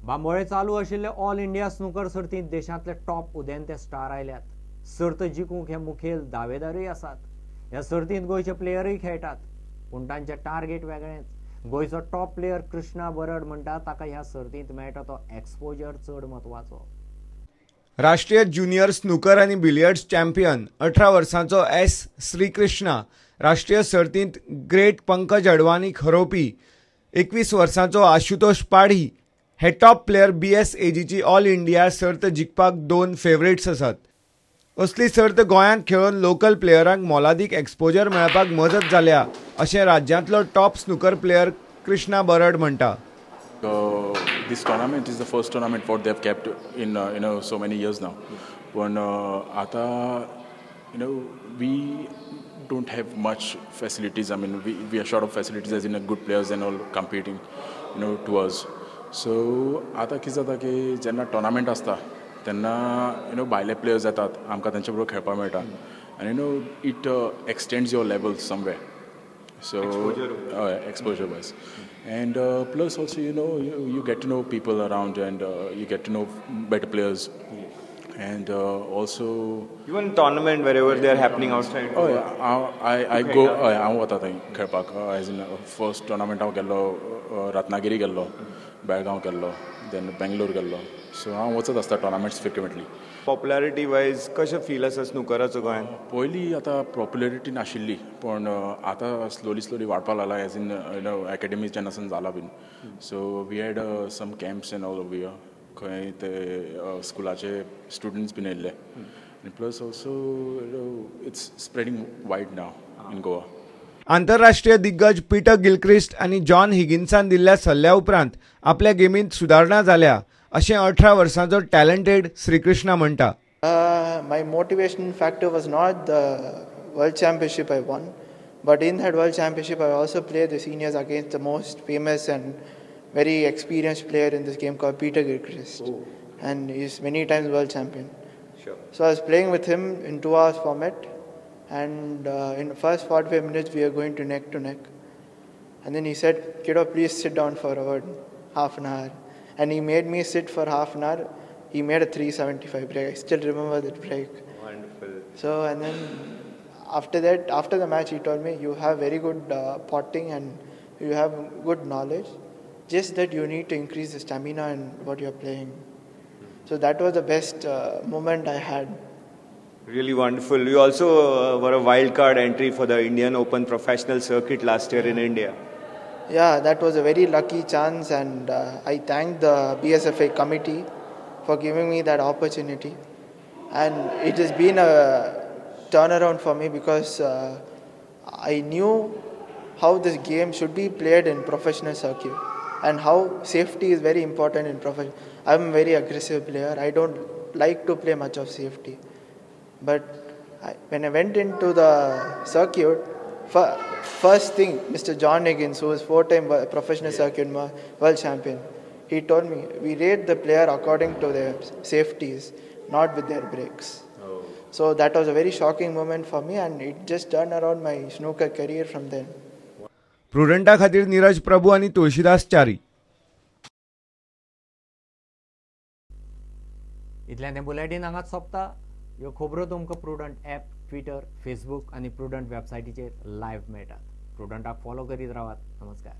बांबोळे चालू आशिल्ले all India snooker सर्तींत देशांतले टॉप उदेंते स्टार आयल्यात। सर्त जिखूंक हे मुखेल दावेदारूय आसात। ह्या सर्तींत गोंयचे प्लेयरूय खेळटात, पूण तांचे टार्गेट वेगळेंच। गोंयचो टॉप प्लेयर कृष्णा बरड म्हणटा ताका ह्या सर्तींत मेळटा तो एक्सपोजर चड म्हत्वाचो। राष्ट्रीय ज्युनियर स्नूकर आनी बिलियर्ड्स चॅम्पियन 18 वर्सांचो एस श्रीकृष्णा राष्ट्रीय सर्तींत ग्रेट पंकज अडवाणीक हरोवपी 21 वर्सांचो आशुतोष पाढी हे टॉप प्लेयर BSAGची ऑल इंडिया सर्त जिखपाक दोन फेवरेट्स आसात। असली सर्त गोंयांत खेळून लोकल प्लेयरांक मोलादीक एक्सपोजर मेळपाक मजत जाल्या अशें राज्यांतलो टॉप स्नूकर प्लेयर कृष्णा बरड म्हणटा। This tournament is the first tournament what they have kept in so many years now. But we don't have much facilities. I mean, we are short of facilities as in good players and all competing, to us. So आता कितें जाता की जेन्ना tournament आसता तेन्ना भायले players येतात, आमकां तांचे बरोबर खेळपाक मेळटा आनी it extends your level somewhere. So exposure wise, and plus also you get to know people around and you get to know better players, and also even tournament wherever they are happening outside. I go हांव वता थंय खेळपाक. As in first tournament हांव गेल्लो रत्नागिरी गेल्लो, बेळगांव गेल्लो, then Bangalore गेल्लो. सो हांव वचत आसता टोर्नामेंट्स फ्रिक्वेंटली. पॉप्युलॅरिटी वायज कशें फील आसा स्नूकराचो गोंयांत? पयलीं आतां पॉप्युलॅरिटी नाशिल्ली, पण आतां स्लोली वाडपाक लागला. एज इन एकेडमीज जेन्नासून जाला बीन. So we had some camps and all over here. खंय ते स्कुलाचे स्टुडंट्स बीन येयल्ले. आनी plus also it's spreading wide now in Goa. आंतरराष्ट्रीय दिग्गज पीटर गिलक्रिस्ट आनी जॉन हिगिन्सान दिल्ल्या सल्ल्या उपरांत आपल्या गेमींत सुदारणा जाल्या अशें 18 वर्सांचो टॅलंटेड श्रीकृष्णा म्हणटा. My motivation factor was not the World Championship I won, but in that World Championship I also played the seniors against the most famous and very experienced player in this game called Peter Gilchrist. And he's many times world champion. Sure. So I was playing with him in 2 hours format, and in the first 45 minutes we were going to neck, and then he said, "Kiddo, please sit down for about half an hour." And he made me sit for half an hour. He made a 375 break. I still remember that break. Wonderful. So, and then after that, after the match, he told me, "You have very good potting and you have good knowledge. Just that you need to increase the stamina and what you're playing." So that was the best moment I had. Really wonderful. You also were a wild card entry for the Indian Open professional circuit last year in India. Yeah, that was a very lucky chance, and I thank the BSFA committee for giving me that opportunity. And it has been a turnaround for me because I knew how this game should be played in professional circuit and how safety is very important in professional. I'm a very aggressive player. I don't like to play much of safety. But when I went into the circuit, first thing, Mr. John Higgins, who is 4-time professional circuit world champion, he told me, "We rate the player according to their safeties, not with their breaks." So that was a very shocking moment for me, and it just turned around my snooker career from then. प्रुडंटा खातीर नीरज प्रभू आनी तुळशीदास च्यारी. इतल्यान हें bulletin हांगाच सोंपता. ह्यो खबरो तुमकां prudent app, Twitter, Facebook आनी प्रुडंट वेबसायटीचेर लायव्ह मेळटात. प्रुडंटाक फॉलो करीत रावात. नमस्कार.